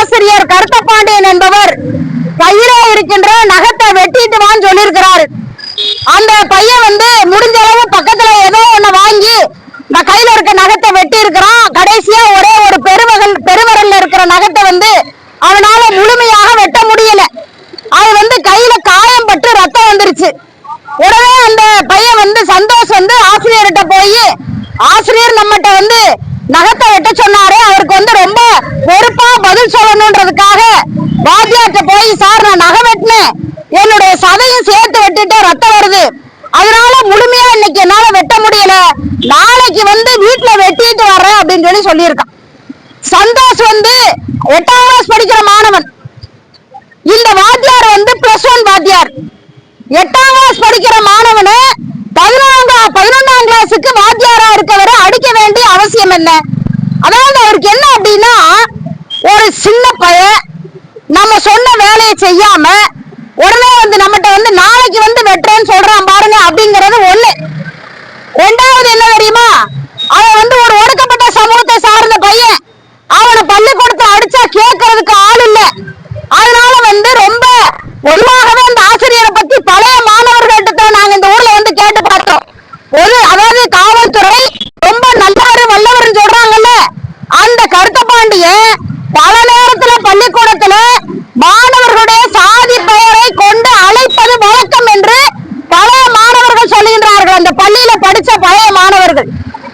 ஆசிரியர் கருத்தபாண்டியன் என்பவர் கையில இருக்கின்ற நகத்தை வெட்டிட்டு வான்னு சொல்லியிருக்கிறாரு. அந்த பையன் வந்து முடிஞ்ச அளவு பக்கத்துல ஏதோ ஒண்ணு வாங்கி நான் கையில இருக்க நகத்தை வெட்டி இருக்கிறான். கடைசியா ஒரே ஒரு பெருவரல்ல இருக்கிற நகத்தை வந்து அவனால முழுமையாக வெட்ட முடியல. அது வந்து கையில காயம் பட்டு ரத்தம் வந்துருச்சு. உடனே அந்த பையன் வந்து சந்தோஷ் வந்து ஆசிரியர்கிட்ட போய், ஆசிரியர் நம்மகிட்ட வந்து நகத்தை வெட்ட சொன்னாரு, அவருக்கு வந்து ரொம்ப பொறுப்பா பதில் சொல்லணும்ன்றதுக்காக வாத்தியார்ட்ட போய், சார் நான் நகை வெட்டினேன், என்னுடைய சதையும் சேர்த்து வெட்டிட்டு ரத்தம் வருது, அதனால முழுமையா இன்னைக்கு என்னால வெட்ட முடியல, நாளைக்கு வந்து வீட்டுல வெட்டிட்டு வர்றேன் அப்படின்னு சொல்லியிருக்கான். சந்தோஷ் வந்து 8ஆம் கிளாஸ் படிக்கிற மாணவன். இந்த வாத்தியார் வந்து +1 வாத்தியார். 8ஆம் கிளாஸ் படிக்கிற மாணவனு 11ஆம் கிளாஸுக்கு வாத்தியாரா இருக்கவரை அடிக்க வேண்டிய அவசியம் என்ன? அதாவது அவருக்கு என்ன அப்படின்னா, ஒரு சின்ன பையன் நம்ம சொன்ன வேலையை செய்யாம உடனே வந்து நம்மகிட்ட வந்து நாளைக்கு வந்து வெட்டுறேன்னு சொல்றான் பாருங்க, அப்படிங்கறது ஒண்ணு. ரெண்டாவது என்ன தெரியுமா, அவன் வந்து ஒரு ஒடுக்கப்பட்ட சமூகத்தை சார்ந்த பையன். அவனை பள்ளிக்கூடத்தை அடிச்சா கேட்கறதுக்கு ஆள் இல்ல. அதனால வந்து ரொம்ப பொதுவாகவே அந்த ஆசிரியரை பத்தி பழைய மாணவர்கள்ட்ட நாங்க இந்த ஊர்ல வந்து கேட்டு பார்த்தோம். அதாவது காவல்துறை ரொம்ப நல்லவரு வல்லவர்னு சொல்றாங்கல்ல, அந்த கருத்தபாண்டியன் பல நேரத்துல பள்ளிக்கூடத்துல மாணவர்களுடைய சாதி பெயரை கொண்டு அழைப்பது வழக்கம் என்று பழைய மாணவர்கள் சொல்லுகின்றார்கள். அந்த பள்ளியில படிச்ச பழைய மாணவர்கள்.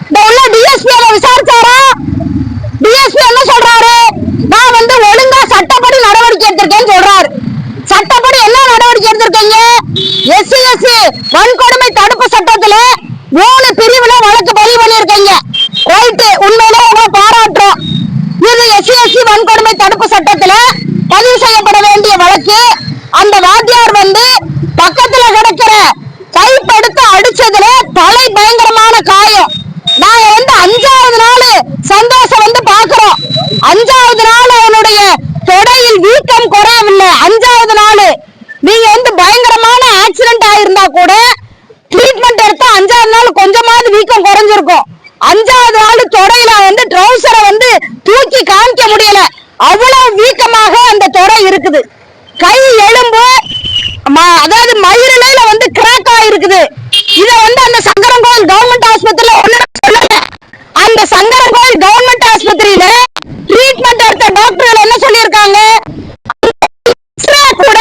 இந்த உள்ள டிஎஸ்பி விசாரிச்சாரா? டிஎஸ்பி என்ன சொல்றாரு, நான் வந்து ஒழுங்கா சட்டப்படி நடவடிக்கை எடுத்திருக்கேன்னு சொல்றாரு. சட்டப்படி என்ன நடவடிக்கை எடுத்திருக்கீங்க? SC/SC வன்கொடுமை தடுப்பு சட்டத்துல 3 பிரிவுல வழக்கு பதிவு பண்ணிருக்கீங்க. ரைட்டு, உண்மையிலே உங்களை பாராட்டுறோம். இது SC/SC வன்கொடுமை தடுப்பு சட்டத்துல பதிவு செய்யப்பட வேண்டிய வழக்கு. அந்த வாத்தியார் வந்து பக்கத்துல கிடக்கிற கைப்படுத்த அடிச்சதுல தலை பயங்கரமான காயம். நாங்க வந்து 5வது நாள் சந்தோஷம் வந்து பாக்குறோம். 5வது நாள் அவனுடைய தொடையில் வீக்கம் குறையவில்லை. 5வது நாள் நீங்க வந்து பயங்கரமான ஆக்சிடென்ட் ஆயிருந்தா கூட ட்ரீட்மெண்ட் எடுத்தா 5வது நாள் கொஞ்சமாவது வீக்கம் குறைஞ்சிருக்கும். 5வது நாள் தொடையில வந்து ட்ரௌசரை வந்து தூக்கி காமிக்க முடியல, அவ்வளவு வீக்கமாக அந்த தொடை இருக்குது. கை எலும்பு அதாவது மயிரிழையில வந்து கிராக் ஆயிருக்குது. இத வந்து அந்த சங்கரன்கோவில் கவர்மெண்ட் ஆஸ்பத்திரியில அந்த சங்கரன்கோவில் கவர்மெண்ட் ஆஸ்பத்திரியில ட்ரீட்மெண்ட் எடுத்த டாக்டர்கள் என்ன சொல்லியிருக்காங்க, கூட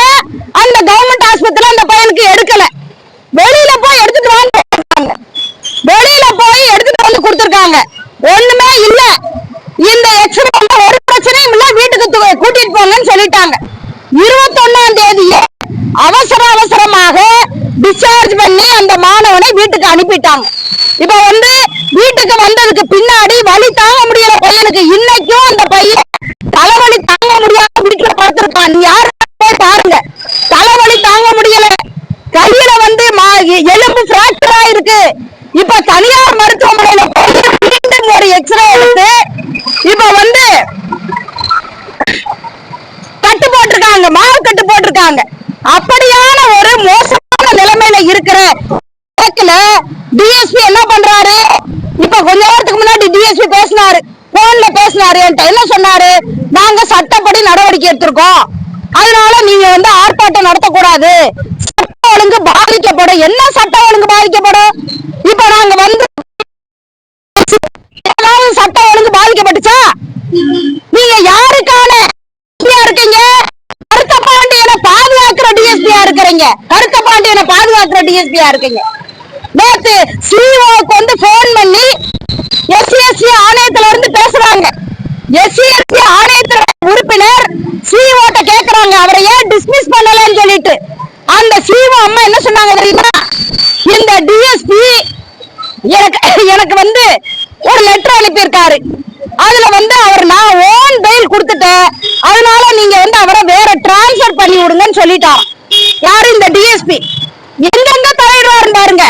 அந்த கவர்மெண்ட் ஆஸ்பத்திரியில அந்த பையனுக்கு எடுக்கல. வெளியில போய் எடுத்துட்டு வாங்க, வெளியில போய் எடுத்துட்டு வந்து கொடுத்திருக்காங்க. ஒண்ணுமே இல்ல, இந்த எக்ஸ்ரே ஒரு பிரச்சனையும் இல்ல, வீட்டுக்கு கூட்டிட்டு போங்கன்னு சொல்லிட்டாங்க. 21ஆம் தேதியே அவசரமாக டிஸ்சார்ஜ் பண்ணி அந்த மாணவனை வீட்டுக்கு அனுப்பிட்டாங்க. இப்ப வந்து வீட்டுக்கு வந்ததுக்கு பின்னாடி வலி தாங்க முடியல பையனுக்கு. இன்னைக்கும் அந்த பையன் தலைவலி தாங்க முடியாம வீட்டுல பார்த்திருக்கான். நீ யாரு பாருங்க, தலைவலி தாங்க முடியல, கையில வந்து எலும்பு பிராக்சர் ஆயிருக்கு. இப்ப தனியார் மருத்துவமனையில மீண்டும் ஒரு எக்ஸ்ரே எடுத்து இப்ப வந்து கட்டு போட்டிருக்காங்க, மாவு கட்டு போட்டிருக்காங்க. அப்படியான ஒரு மோசமான நிலைமையில இருக்கிற டிஎஸ்பி என்ன பண்றாரு, இப்ப கொஞ்ச நேரத்துக்கு முன்னாடி டிஎஸ்பி பேசினாரு, போன்ல பேசினாரு, என்ன சொன்னாரு, நாங்க சட்டப்படி நடவடிக்கை எடுத்திருக்கோம், அதனால நீங்க வந்து ஆர்ப்பாட்டம் நடத்தக்கூடாது, சட்ட ஒழுங்கு பாதிக்கப்படும். என்ன சட்ட ஒழுங்கு பாதிக்கப்படும்? இப்ப நாங்க வந்து சட்ட ஒழுங்கு பாதிக்கப்பட்டுச்சா? நீங்க யாருக்கான இருக்கீங்க? கருத்தபாண்டியனை பாதுகாக்கிற டிஎஸ்பியா இருக்கிறீங்க, கருத்தபாண்டியனை பாதுகாக்கிற டிஎஸ்பியா இருக்கீங்க. நேத்து சிஓக்கு வந்து போன் பண்ணி SC/SC ஆணையத்துல இருந்து பேசுறாங்க. SC/SC ஆணையத்துல உறுப்பினர் சிஓட்ட கேக்குறாங்க, அவரை ஏன் டிஸ்மிஸ் பண்ணலன்னு சொல்லிட்டு. அந்த சிஓ அம்மா என்ன சொன்னாங்க தெரியுமா, இந்த டிஎஸ்பி எனக்கு வந்து ஒரு லெட்டர் அனுப்பியிருக்காரு, அதுல வந்து அவர் நான் ஓன் பெயில் கொடுத்துட்டேன், அதனால நீங்க வந்து அவரை வேற டிரான்ஸ்பர் பண்ணி விடுங்கன்னு சொல்லிட்டார். யாரு? இந்த டிஎஸ்பி. எங்கெங்க தலையிடுவாரு பாருங்க.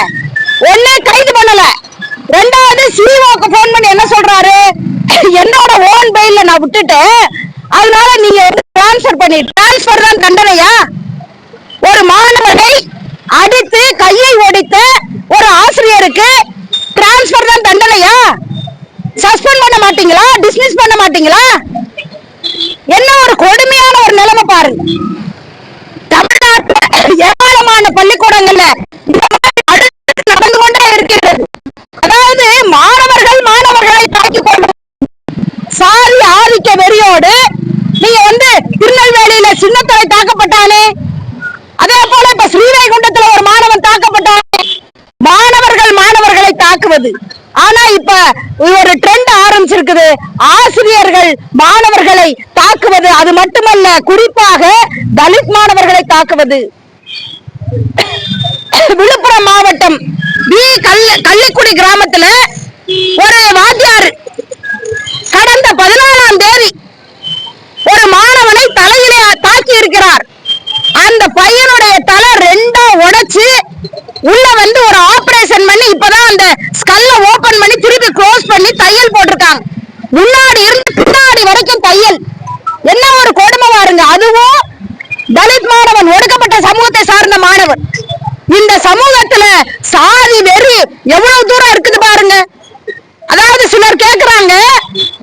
ஒண்ணே கைது பண்ணல, ரெண்டாவது சிஓக்கு போன் பண்ணி என்ன சொல்றாரு, என்னோட ஓன் பெயில நான் விட்டுட்டேன், அதனால நீங்க டிரான்ஸ்பர் பண்ணி. டிரான்ஸ்பர் தான் தண்டனையா? ஒரு மாணவனை அடித்து கையை ஒடித்த ஒரு ஆசிரியருக்கு டிரான்ஸ்பர் தான் தண்டனையா? சஸ்பெண்ட் பண்ண மாட்டீங்களா? டிஸ்மிஸ் பண்ண மாட்டீங்களா? என்ன ஒரு கொடுமையான ஒரு நிலைமை பாருங்க. தமிழ்நாட்டில் ஏராளமான பள்ளிக்கூடங்கள்ல நடந்து கொண்டே இருக்கிறது. அதாவது மாணவர்களை தாக்கிக் கொள்ளும் சாதி ஆதிக்க வெறியோடு நீங்க திருநெல்வேலியில சின்னத்தலை தாக்கப்பட்டானே, அதே போல இப்ப ஸ்ரீவைகுண்டத்துல ஒரு மாணவன் தாக்கப்பட்டானே. மாணவர்களை தாக்குவது. ஆனா இப்ப ஒரு ட்ரெண்ட் ஆரம்பிச்சிருக்குது, ஆசிரியர்கள் மாணவர்களை தாக்குவது. அது மட்டுமல்ல, குறிப்பாக தலித் மாணவர்களை தாக்குவது. விழுப்புரம் மாவட்டம் கள்ளிக்குடி கிராமத்துல ஒரு வாத்தியார் கடந்த 14ஆம் தேதி ஒரு மாணவனை தலையிலே தாக்கி இருக்கிறார். அந்த பையனுடைய தலை 2ஆ உடைச்சு உள்ள ஒரு ஆபரேஷன் பண்ணி இப்பதான் அந்த ஸ்கல்ல ஓபன் பண்ணி திருப்பி க்ளோஸ் பண்ணி தையல் போட்டிருக்காங்க. முன்னாடி இருந்து பின்னாடி வரைக்கும் தையல். என்ன ஒரு கொடுமை பாருங்க. அதுவும் தலித் மாணவன், ஒடுக்கப்பட்ட சமூகத்தை சார்ந்த மாணவன். இந்த சமூகத்துல சாதி வெறி எவ்வளவு தூரம் இருக்குது பாருங்க. அதாவது சிலர் கேக்குறாங்க,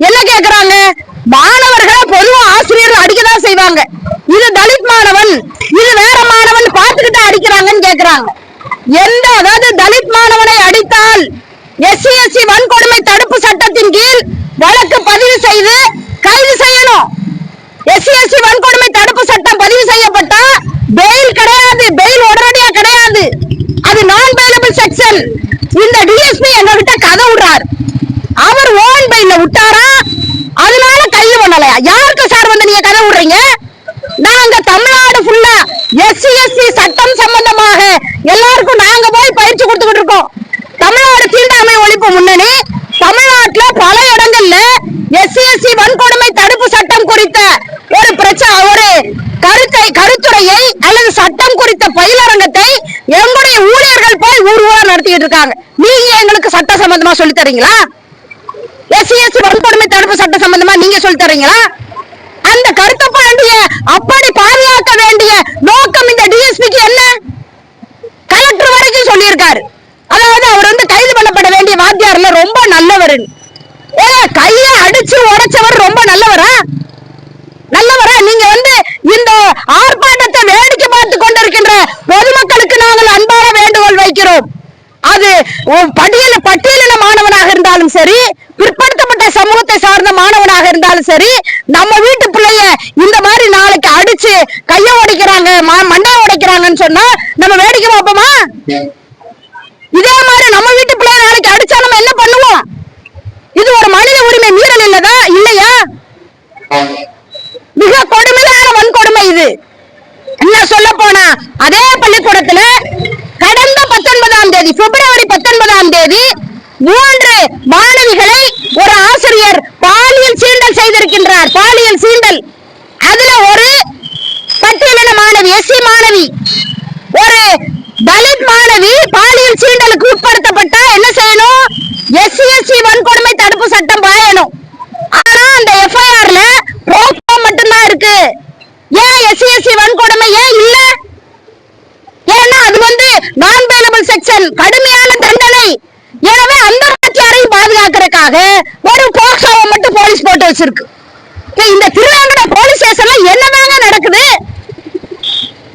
என்ன கேக்குறாங்க, மாணவர்களை பொதுவா ஆசிரியர்கள் அடிக்கதான் செய்வாங்க, இது தலித் மாணவன் இது வேற மாணவன் பார்த்துக்கிட்டு அடிக்கிறாங்கன்னு கேக்குறாங்க. அதாவது தலித் மாணவனை அடித்தால் SC/ST வன்கொடுமை தடுப்பு சட்டத்தின் கீழ் வழக்கு பதிவு செய்து கைது செய்யணும். SC/ST வன்கொடுமை தடுப்பு சட்டம் பதிவு செய்யப்பட்டா பெயில் கிடையாது, பெயில் உடனடியா கிடையாது, அது நான் பெயிலபிள் செக்ஷன். இந்த DSP எங்ககிட்ட கதை விடுறார். அவர் ஓன் பெயில விட்டாரா, அதனால கைது பண்ணலையா? யாருக்கு சார் நீங்க கதை விடுறீங்க? நாங்க தமிழ்நாடு ஃபுல்லா SC/ST சட்டம் சம்பந்தமாக எல்லாருக்கும் நாங்க போய் பயிற்சி கொடுத்துக்கிட்டு இருக்கோம். தமிழ்நாடு தீண்டாமை ஒழிப்பு முன்னணி தமிழ்நாட்டுல பல இடங்கள்ல SC/ST வன்கொடுமை தடுப்பு சட்டம் குறித்த ஒரு கருத்துரையை அல்லது சட்டம் குறித்த பயிலரங்கத்தை எங்களுடைய ஊழியர்கள் போய் ஊர்வா நடத்திட்டு இருக்காங்க. நீங்க எங்களுக்கு சட்ட சம்பந்தமா சொல்லி தரீங்களா? SC/ST வன்கொடுமை தடுப்பு சட்ட சம்பந்தமா நீங்க சொல்லி தரீங்களா? அந்த கருத்தை அப்படி பாதுகாக்க வேண்டிய நோக்கம் இந்த DSPக்கு என்ன? கலெக்டர் வரைக்கும் சொல்லியிருக்காரு. அதாவது அவர் கைது பண்ணப்பட வேண்டிய வாத்தியார்ல ரொம்ப நல்லவர். கையை அடிச்சு உடைச்சவர் ரொம்ப நல்லவரா? நீங்க இந்த ஆர்ப்பாட்டத்தை வேடிக்கை பார்த்து கொண்டிருக்கின்ற பொதுமக்களுக்கு நாங்கள் அன்பான வேண்டுகோள் வைக்கிறோம். அது பட்டியலின மாணவனாக இருந்தாலும் சரி, பிற்படுத்தப்பட்ட சமூகத்தை சார்ந்த மாணவனாக இருந்தாலும் சரி, நம்ம வீட்டு பிள்ளைய இந்த மாதிரி நாளைக்கு அடிச்சு கைய உடைக்கிறாங்க, மண்டைய உடைக்கிறாங்கன்னு சொன்னா நம்ம வேடிக்கை பார்ப்போமா? இதே மாதிரி நம்ம வீட்டு பிள்ளைய நாளைக்கு அடிச்சா நம்ம என்ன பண்ணுவோம்? இது ஒரு மனித உரிமை மீறல் இல்லையா? மிக கொடுமையான வன்கொடுமை இது. என்ன சொல்ல போனா, அதே பள்ளிக்கூடத்துல கடந்த 19ஆம் தேதி பிப்ரவரி 19ஆம் தேதி 3 மாணவிகளை ஒரு ஆசிரியர் பாலியல் சீண்டல் செய்திருக்கின்றார். பாலியல் சீண்டல். அதுல ஒரு பட்டியலின மாணவி, SC மாணவி, ஒரு தலித் மாணவி பாலியல் சீண்டலுக்கு உட்படுத்தப்பட்டா என்ன செய்யணும்? SC/ST வன்கொடுமை தடுப்பு சட்டம் பாயணும். ஆனா அந்த FIRல போக்சோ மட்டும்தான் இருக்கு. ஏன் SC/ST வன்கொடுமை ஏன் இல்ல? ஏன்னா அது நான் பெயிலபிள் செக்ஷன், கடுமையான தண்டனை. எனவே அந்த வாத்தியாரையும் பாதுகாக்கிறதுக்காக ஒரு போக்சோவை மட்டும் போலீஸ் போட்டு வச்சிருக்கு. இந்த திருவேங்கடம் போலீஸ் ஸ்டேஷன்ல என்னதாங்க நடக்குது?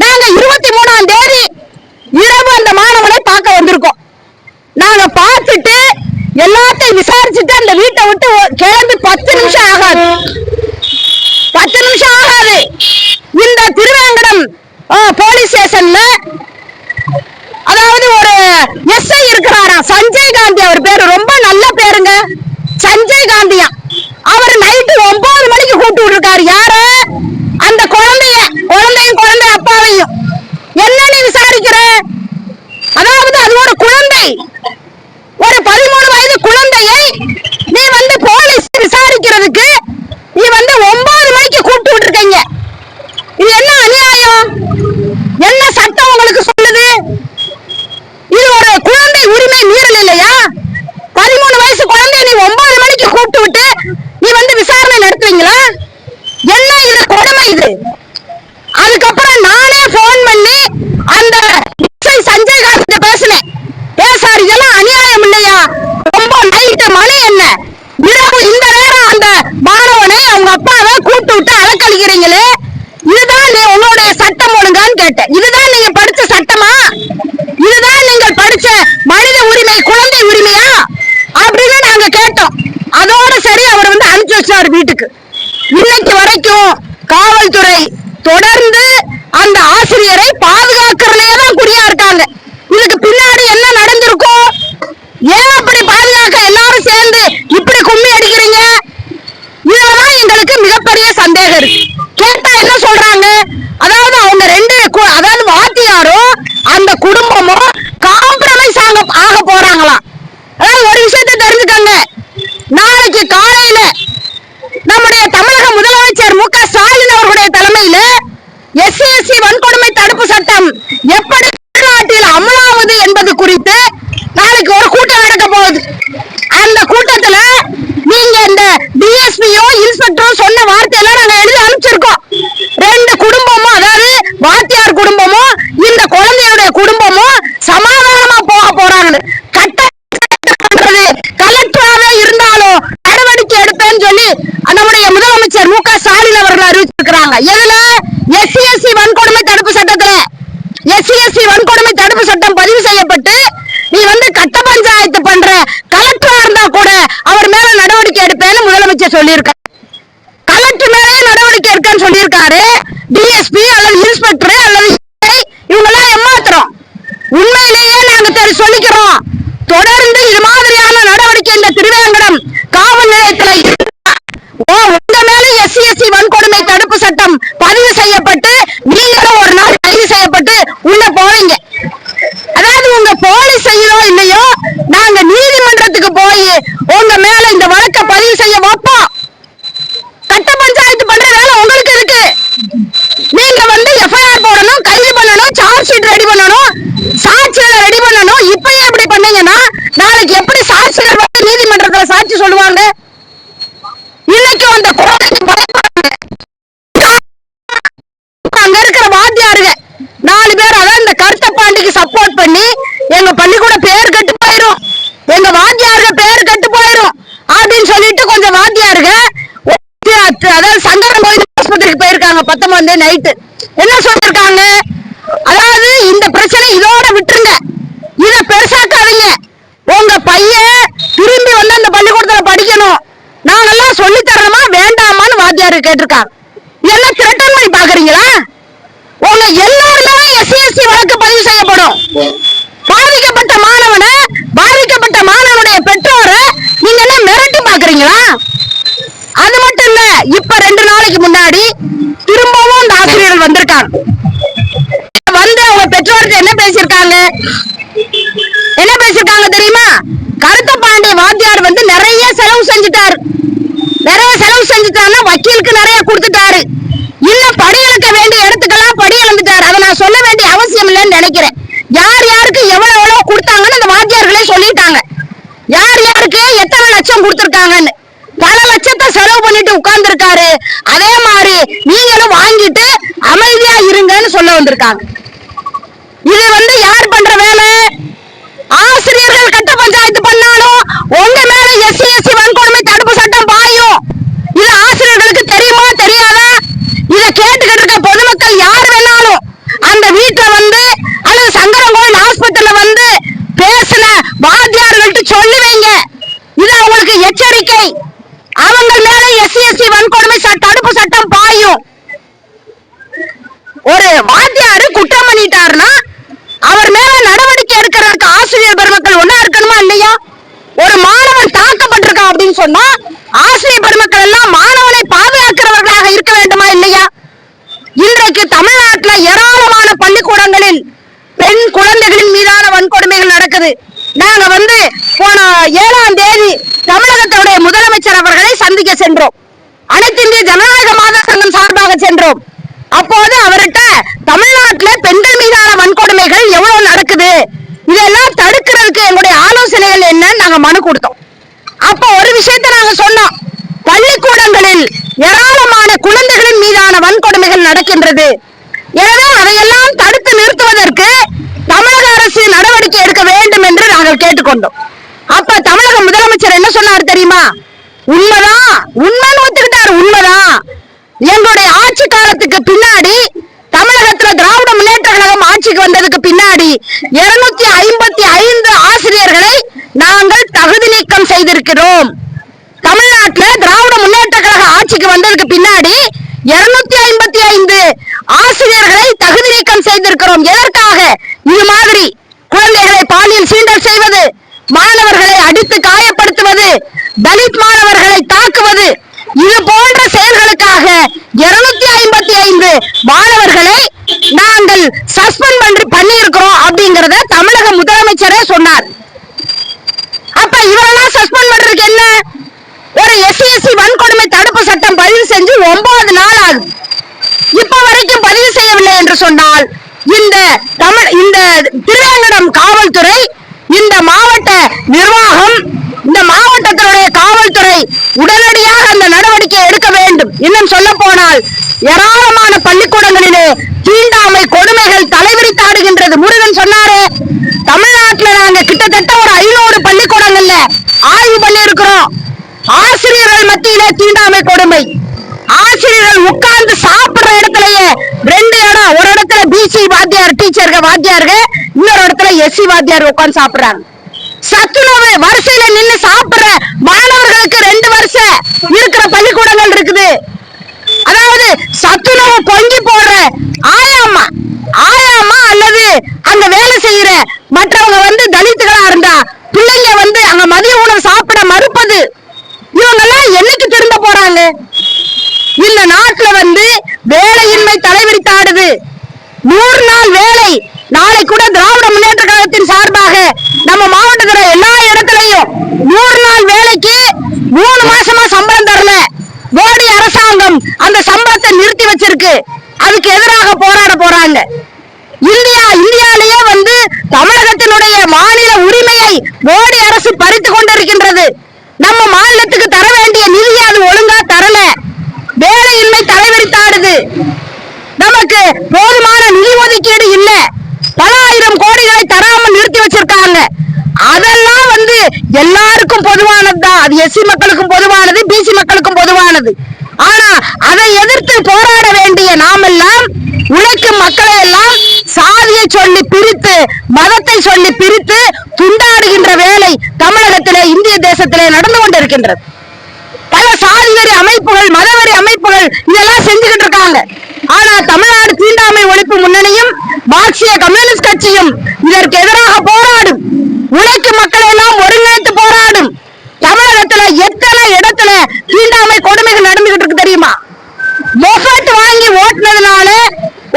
நாங்க 23ஆம் தேதி இரவு அந்த மாணவனை பார்க்க வந்திருக்கோம். நாங்க பார்த்துட்டு எல்லாத்தையும் விசாரிச்சுட்டு அந்த வீட்டை விட்டு கிளம்பி 10 நிமிஷம் ஆகாது. இந்த திருவேங்கடம் போலீஸ் ஸ்டேஷன்ல அதாவது ஒரு SI இருக்கிறாரா, சஞ்சய் காந்தி, அவர் பேரு ரொம்ப நல்ல பேருங்க, சஞ்சய் காந்தியா. அவர் நைட்டு 9 மணிக்கு கூப்பிட்டு விட்டுருக்காரு. யாரு? அந்த குழந்தையும் குழந்தை அப்பாவையும். என்னன்னு விசாரிக்கிற? அதாவது அது ஒரு குழந்தை, ஒரு 13 வயது குழந்தையை நீ போலீஸ் விசாரிக்கிறதுக்கு நீ 9 மணிக்கு கூப்பிட்டு விட்டுருக்கீங்க. இது என்ன அநியாயம்? என்ன சட்டம் உங்களுக்கு சொல்லுது? இது ஒரு குழந்தை உரிமை மீறல் இல்லையா? 13 வயசு குழந்தைய நீ 9 மணிக்கு கூப்பிட்டு விட்டு நீ விசாரணை நடத்துவீங்களா? என்ன இது கொடுமை இது? அதுக்கப்புறம் நானே போன் பண்ணி அந்த சஞ்சய் காந்தி பேசினேன். பேசாரு, இதெல்லாம் அநியாயம் இல்லையா? ரொம்ப நைட்டு மணி என்ன இரவு இந்த நேரம் அந்த மாணவனை அவங்க அப்பாவை கூப்பிட்டு விட்டு சட்டமான்னு கேட்டேன். இதுதான் நீங்க படிச்ச சட்டமா? இதுதான் நீங்கள் படிச்ச மனித உரிமை, குழந்தை உரிமையா அப்படின்னு நாங்க கேட்டோம். அதோட சரி அவர் வந்து அனுப்பிச்சு வச்சாரு வீட்டுக்கு. இன்னைக்கு வரைக்கும் காவல்துறை தொடர்ந்து அந்த ஆசிரியரை பாதுகாக்கிறதுலயே தான் குறியா இருக்காங்க. இதுக்கு பின்னாடி என்ன நடந்திருக்கும்? ஏன் அப்படி பாதுகாக்க எல்லாரும் சேர்ந்து இப்படி கும்மி அடிக்கிறீங்க? இதுலதான் எங்களுக்கு மிகப்பெரிய சந்தேகம் இருக்கு. கேட்டா என்ன சொல்றாங்க? அதாவது அவங்க அதாவது வாத்தியாரும் அந்த குடும்பமும் காம்ப்ரமைஸ் ஆக போறாங்களாம். அதாவது ஒரு விஷயத்தை தெரிஞ்சுக்கங்க, நாளைக்கு காலையில நம்முடைய தமிழக முதலமைச்சர் மு க ஸ்டாலின் அவர்களுடைய தலைமையில SC/ST வன்கொடுமை தடுப்பு சட்டம் எப்படி தமிழ்நாட்டில் அமலாவது என்பது குறித்து நாளைக்கு ஒரு கூட்டம் நடக்க போகுது. அந்த கூட்டத்துல நீங்க இந்த DSPயோ இன்ஸ்பெக்டரோ சொன்ன வார்த்தையெல்லாம் நாங்க எழுதி அனுப்பிச்சிருக்கோம். 2 குடும்பமும், அதாவது வாத்தியார் குடும்பமும் இந்த குழந்தையுடைய குடும்பமும் சமாதானமா போக போறாங்க. கலெக்டராக இருந்தாலும் நடவடிக்கை எடுப்பேன்னு சொல்லி நம்முடைய முதலமைச்சர் மு க ஸ்டாலின் அவர்கள் அறிவிச்சிருக்கிறாங்க. எதுல? SC/ST வன்கொடுமை தடுப்பு சட்டத்துல. SC/ST வன்கொடுமை தடுப்பு சட்டம் பதிவு செய்யப்பட்டு நீ வந்து கட்ட பஞ்சாயத்து பண்ற கலெக்டரா இருந்தா கூட அவர் மேல நடவடிக்கை எடுப்பேன்னு முதலமைச்சர் சொல்லியிருக்காரு. கலெக்டர் மேலே நடவடிக்கை எடுக்கன்னு சொல்லியிருக்காரு. DSP அல்லது இன்ஸ்பெக்டர் அல்லது இவங்க எல்லாம் ஏமாத்துறோம். உண்மையிலேயே நாங்க சொல்லிக்கிறோம், தொடர்ந்து இது மாதிரியான நடவடிக்கை இந்த திருவேங்கடம் காவல் நிலையத்தில் உங்க மேல SC/ST வன்கொடுமை தடுப்பு சட்டம் பதிவு செய்யப்பட்டு நீங்களும் ஒரு நாள் கைது செய்யப்பட்டு உள்ள போவீங்க. அதாவது உங்க போலீஸ் செய்யறோ இல்லையோ, நாங்க நீதிமன்றத்துக்கு போய் உங்க மேல இந்த வழக்கை பதிவு செய்ய வைப்போம். கட்ட பஞ்சாயத்து பண்ற வேலை உங்களுக்கு இருக்கு. நீங்க வந்து FIR போடணும், கைது பண்ணணும், சார்ஜ் ஷீட் ரெடி பண்ணணும், சாட்சிகளை ரெடி பண்ணணும். இப்பயே எப்படி பண்ணீங்கன்னா நாளைக்கு எப்படி சாட்சிகள் வந்து நீதிமன்றத்துல சாட்சி சொல்லுவாங்க? இன்னைக்கு அந்த அங்க இருக்கிற வாத்தியாருங்க 4 பேர், அதான் இந்த கருத்த பாண்டிக்கு சப்போர்ட் பண்ணி எங்க பள்ளிக்கூட பேர் கெட்டு போயிரும், எங்க வாத்தியாருங்க பேர் கெட்டு போயிரும் அப்படின்னு சொல்லிட்டு கொஞ்சம் வாத்தியாருங்க அதாவது சங்கரன் கோயில் ஆஸ்பத்திரிக்கு போயிருக்காங்க 19 நைட்டு. என்ன சொல்லிருக்காங்க? அதாவது இந்த பிரச்சனை இதோட விட்டுருங்க, இத பெருசாக்காதீங்க, உங்க பையன் திரும்பி வந்து அந்த பள்ளிக்கூடத்துல படிக்கணும், நாங்கெல்லாம் சொல்லி தரணுமா வேண்டாமான்னு வாத்தியாரு கேட்டிருக்காங்க. இதெல்லாம் திரட்டன் பண்ணி பாக்குறீங்களா? உங்க எல்லாருமே SC/ST வழக்கு பதிவு செய்யப்படும். பாதிக்கப்பட்ட மாணவனுடைய பெற்றோரை நீங்க என்ன மிரட்டி பாக்குறீங்களா? அது மட்டும் இல்ல, இப்ப 2 நாளைக்கு முன்னாடி திரும்பவும் இந்த ஆசிரியர்கள் வந்திருக்காங்க. வந்து அவங்க பெற்றோர்கிட்ட என்ன பேசியிருக்காங்க தெரியுமா? கருத்த பாண்டிய வாத்தியார் வந்து நிறைய செலவு செஞ்சுட்டாரு. வக்கீலுக்கு நிறைய கொடுத்துட்டாரு. இன்னும் படி இழக்க வேண்டிய இடத்துக்கெல்லாம் படி இழந்துட்டாரு. அதை நான் சொல்ல வேண்டிய அவசியம் இல்லைன்னு நினைக்கிறேன். யார் யாருக்கு எவ்வளவு கொடுத்தாங்கன்னு அந்த வாத்தியார்களே சொல்லிட்டாங்க. யார் யாருக்கு எத்தனை லட்சம் கொடுத்திருக்காங்கன்னு பல லட்சத்தை செலவு பண்ணிட்டு உட்கார்ந்து இருக்காரு. அதே மாதிரி நீங்களும் வாங்கிட்டு அமைதியா இருங்கன்னு சொல்ல வந்திருக்காங்க. இது வந்து யார் பண்ற வேலை? ஆசிரியர்கள் கட்ட பஞ்சாயத்து பண்ணாலும் உங்க மேல SC/ST வன்கொடுமை தடுப்பு சட்டம் பாயும். இது ஆசிரியர்களுக்கு தெரியுமா தெரியாதா? இத கேட்டுக்கிட்டு இருக்க பொதுமக்கள் யார் வேணாலும் அந்த வீட்டுல வந்து அல்லது சங்கரன் கோயில் ஆஸ்பத்திரியில வந்து பேசின வாத்தியார்கள்ட்ட சொல்லி வைங்க. இது அவங்களுக்கு எச்சரிக்கை. அவங்க மேல SC/ST வன்கொடுமை தடுப்பு சட்டம் பாயும். ஒரு வாத்தியாரு குற்றம் பண்ணிட்டாருன்னா அவர் மேல நடவடிக்கை எடுக்கிறதுக்கு ஆசிரியர் பெருமக்கள் ஒண்ணா இருக்கணுமா இல்லையா? ஒரு மாணவன் தாக்கப்பட்டிருக்கான் அப்படின்னு சொன்னா ஆசிரியர் பெருமக்கள் எல்லாம் மாணவனை பாதுகாக்கிறவர்களாக இருக்க வேண்டுமா இல்லையா? இன்றைக்கு தமிழ்நாட்டில் ஏராளமான பள்ளிக்கூடங்களில் பெண் குழந்தைகளின் மீதான வன்கொடுமைகள் நடக்குது. நாங்க வந்து போன 7ஆம் தேதி தமிழகத்துடைய முதலமைச்சர் அவர்களை சந்திக்க சென்றோம். அனைத்து இந்திய ஜனநாயக மாதர் சங்கம் சார்பாக சென்றோம். அப்போது அவர்கிட்ட தமிழ்நாட்டில் பெண்கள் மீதான வன்கொடுமைகள் எவ்வளவு நடக்குது, இதெல்லாம் தடுக்கிறதுக்கு எங்களுடைய ஆலோசனைகள் என்னன்னு நாங்க மனு கொடுத்தோம். அப்ப ஒரு விஷயத்தை நாங்க சொன்னோம், பள்ளிக்கூடங்களில் ஏராளமான குழந்தைகளின் மீதான வன்கொடுமைகள் நடக்கின்றது. எனவே அதையெல்லாம் தடுத்து நிறுத்துவதற்கு தமிழக அரசு நடவடிக்கை எடுக்க வேண்டும் என்று நாங்கள் கேட்டுக்கொண்டோம். அப்ப தமிழக முதலமைச்சர் என்ன சொன்னார் தெரியுமா? உண்மைதான், உண்மைன்னு ஒத்துக்கிட்டாரு. உண்மைதான், எங்களுடைய ஆட்சி காலத்துக்கு பின்னாடி தமிழகத்துல திராவிட ஆட்சிக்கு வந்ததுக்கு பின்னாடி 255 ஆசிரியர்களை நாங்கள் தகுதி நீக்கம் செய்திருக்கிறோம். தமிழ்நாட்டில் திராவிட முன்னேற்ற கழக ஆட்சிக்கு வந்ததுக்கு பின்னாடி 255 ஆசிரியர்களை தகுதி நீக்கம் செய்திருக்கிறோம். எதற்காக? இது மாதிரி குழந்தைகளை பாலியல் சீண்டல் செய்வது, மாணவர்களை அடித்து காயப்படுத்துவது, தலித் மாணவர்களை தாக்குவது, இது போன்ற செயல்களுக்காக 255 மாணவர்களை நாங்கள் சஸ்பெண்ட் பண்ணியிருக்கிறோம் அப்படிங்கறத தமிழக முதலமைச்சரே சொன்னார். அப்ப இவரெல்லாம் சஸ்பெண்ட் பண்றதுக்கு என்ன? ஒரு SC/SC வன்கொடுமை தடுப்பு சட்டம் பதிவு செஞ்சு 9 நாள் ஆகுது. இப்ப வரைக்கும் பதிவு செய்யவில்லை என்று சொன்னால் இந்த திருவேங்கடம் காவல்துறை, இந்த மாவட்ட நிர்வாகம், இந்த மாவட்டத்தினுடைய காவல்துறை உடனடியாக அந்த நடவடிக்கை எடுக்க வேண்டும். இன்னும் சொல்ல போனால் ஏராளமான பள்ளிக்கூடங்களிலே தீண்டாமை கொடுமைகள் தலைவிரித்தாடுகின்றது. முருகன் சொன்னாரே, தமிழ்நாட்டில் நாங்க கிட்டத்தட்ட ஒரு 500 பள்ளிக்கூடங்கள்ல ஆய்வு பண்ணி இருக்கிறோம். ஆசிரியர்கள் மத்தியிலே தீண்டாமை கொடுமை. ஆசிரியர்கள் உட்கார்ந்து சாப்பிடுற இடத்துலயே 2 இடம், ஒரு இடத்துல BC வாத்தியார் வாத்தியார்கள், இன்னொரு இடத்துல SC வாத்தியார் உட்கார்ந்து சாப்பிடுறாங்க. சத்துணவு வரிசையில நின்று சாப்பிடுற மாணவர்களுக்கு 2 வருஷம் இருக்கிற பள்ளிக்கூடங்கள் இருக்குது. அதாவது சத்துணவு பொங்கி போடுற ஆயாமா அல்லது அங்க வேலை செய்யற மற்றவங்க தலித்துகளா இருந்தா பிள்ளைங்க அங்க மதிய உணவு சாப்பிட மறுப்பது, இவங்க எல்லாம் என்னைக்கு திரும்ப போறாங்க? இந்த நாட்டுல வேலையின்மை தலைவிரித்தாடுது. 100 நாள் வேலை. நாளை கூட திராவிட முன்னேற்ற கழகத்தின் சார்பாக நம்ம மாவட்டத்துல எல்லா இடத்துலயும் 100 நாள் வேலைக்கு 3 மாசமா சம்பளம் தரல. மோடி அரசாங்கம் அந்த சம்பளத்தை நிறுத்தி வச்சிருக்கு. அதுக்கு எதிராக போராட போறாங்க. இந்தியாலேயே தமிழகத்தினுடைய மாநில உரிமையை மோடி அரசு பறித்து கொண்டிருக்கின்றது. நம்ம மாநிலத்துக்கு தர வேண்டிய நிதியை அது ஒழுங்கா தரல. வேலையின்மை தலைவிரித்தாடுது. நமக்கு போதுமான நிதி ஒதுக்கீடு இல்ல. பல ஆயிரம் கோடிகளை தராமல் நிறுத்தி வச்சிருக்காங்க. அதெல்லாம் எல்லாருக்கும் பொதுவானதுதான். அது SC மக்களுக்கும் பொதுவானது, BC மக்களுக்கும் பொதுவானது. ஆனா அதை எதிர்த்து போராட வேண்டிய நாமெல்லாம் உழைக்கும் மக்களை எல்லாம் சாதியை சொல்லி பிரித்து, மதத்தை சொல்லி பிரித்து துண்டாடுகின்ற வேலை தமிழகத்திலே, இந்திய தேசத்திலே நடந்து கொண்டிருக்கின்றது. பல சாதிவெறி அமைப்புகள், மதவெறி அமைப்புகள் இதெல்லாம் செஞ்சுக்கிட்டு இருக்காங்க. ஆனா தமிழ்நாடு தீண்டாமை ஒழிப்பு முன்னணியும் மார்க்சிய கம்யூனிஸ்ட் கட்சியும் இதற்கு எதிராக போராடும். உழைக்கும் மக்களை எல்லாம் ஒருங்கிணைத்து போராடும். தமிழகத்துல எத்தனை இடத்துல தீண்டாமை கொடுமைகள் நடந்துகிட்டு இருக்கு தெரியுமா? மொபைல் வாங்கி ஓட்டுனதுனால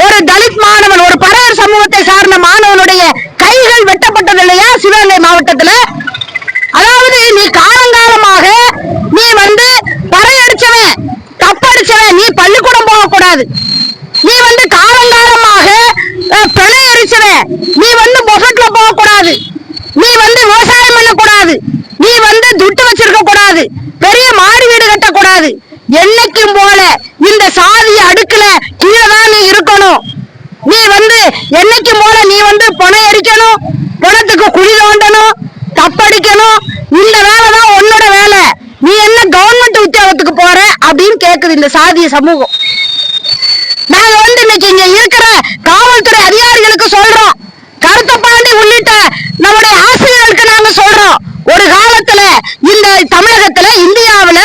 ஒரு தலித் மாணவன், ஒரு பறையர் சமூகத்தை சார்ந்த மாணவனுடைய கைகள் வெட்டப்பட்டது இல்லையா சிவகங்கை மாவட்டத்துல? அதாவது நீ காலங்காலமாக நீ பறையடிச்சவன், தப்படிச்சவன், நீ பள்ளிக்கூடம் போக கூடாது. நீ காலங்காலமாக பிணை எரிச்சவன், நீ பொஃபெட்ல போக கூடாது. நீ விவசாயம் பண்ண கூடாது. நீ துட்டு வச்சிருக்க கூடாது. பெரிய மாடி வீடு கட்டக்கூடாது. என்னைக்கும் போல இந்த சாதிய அடுக்குல கீழதான் நீ இருக்கணும். நீ என்னைக்கும் போல நீ பணம் எரிக்கணும், பணத்துக்கு குழி தோண்டணும், தப்படிக்கணும். இந்த வேலைதான் உன்னோட வேலை. நீ என்ன கவர்மெண்ட் உத்தியோகத்துக்கு போற அப்படின்னு கேக்குது இந்த சாதிய சமூகம். நாங்க இன்னைக்கு இங்க இருக்கிற காவல்துறை அதிகாரிகளுக்கு சொல்றோம், கருத்தப்பாண்டி உள்ளிட்ட நம்முடைய ஆசிரியர்களுக்கு நாங்க சொல்றோம், ஒரு காலத்துல இந்த தமிழகத்துல, இந்தியாவில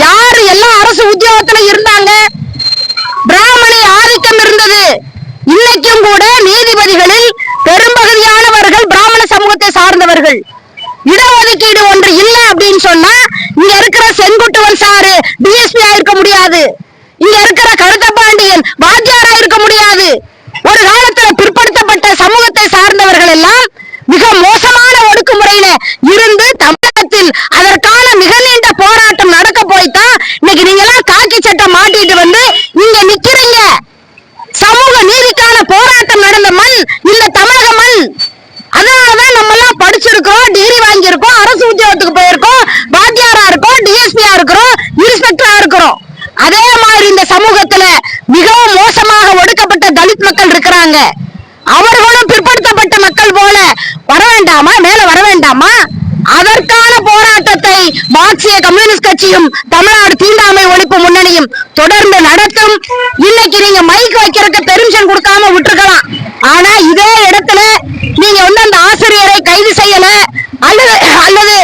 யாரு எல்லாம் அரசு உத்தியோகத்துல இருந்தாங்க? பிராமணி ஆதிக்கம் இருந்தது. இன்னைக்கும் கூட நீதிபதிகளில் பெரும்பகுதியானவர்கள் பிராமண சமூகத்தை சார்ந்தவர்கள். இடஒதுக்கீடு ஒன்று இல்லை அப்படின்னு சொன்னா இங்க இருக்கிற செங்குட்டுவன் சாரு DSP இருக்க முடியாது. இங்க இருக்கிற கருத்தப்பாண்டியன் வாத்தியாரா இருக்க முடியாது. ஒரு காலத்துல பிற்படுத்தப்பட்ட சமூகத்தை சார்ந்தவர்கள் எல்லாம் மிக மோசமான ஒடுக்குமுறையில இருந்து தமிழகத்தில் அதற்கான மிக நீண்ட போராட்டம் நடக்க போய்தான் இன்னைக்கு நீங்க எல்லாம் காக்கி சட்டை மாட்டிட்டு இங்க நிக்கிறீங்க. சமூக நீதிக்கான போராட்டம் நடந்த மண் இந்த தமிழக மண். அதனாலதான் நம்ம எல்லாம் படிச்சிருக்கோம், டிகிரி வாங்கியிருக்கோம், அரசு உத்தியோகத்துக்கு போயிருக்கோம், வாத்தியாரா இருக்கோம், DSP-யா இருக்கிறோம், இன்ஸ்பெக்டரா இருக்கிறோம். அதே மாதிரி இந்த சமூகத்துல மிகவும் மோசமாக ஒடுக்கப்பட்ட தலித் மக்கள் இருக்கிறாங்க. அவர்களும் பிற்படுத்தப்பட்ட மக்கள் போல வர வேண்டாமா? மேல வர வேண்டாமா? அதற்கான போராட்டத்தை மார்க்சிய கம்யூனிஸ்ட் கட்சியும் தமிழ்நாடு தீண்டாமை ஒழிப்பு முன்னணியும் தொடர்ந்து நடத்தும். இன்னைக்கு நீங்க மைக் வைக்கிறதுக்கு பெர்மிஷன் கொடுக்காம விட்டுருக்கலாம். ஆனா இதே இடத்துல நீங்க வந்து அந்த ஆசிரியரை கைது செய்யல அல்லது அல்லது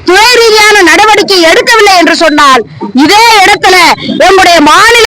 துறை ரீதியான நடவடிக்கை எடுக்கவில்லை என்று சொன்னால் இதே இடத்துல உங்களுடைய மாநில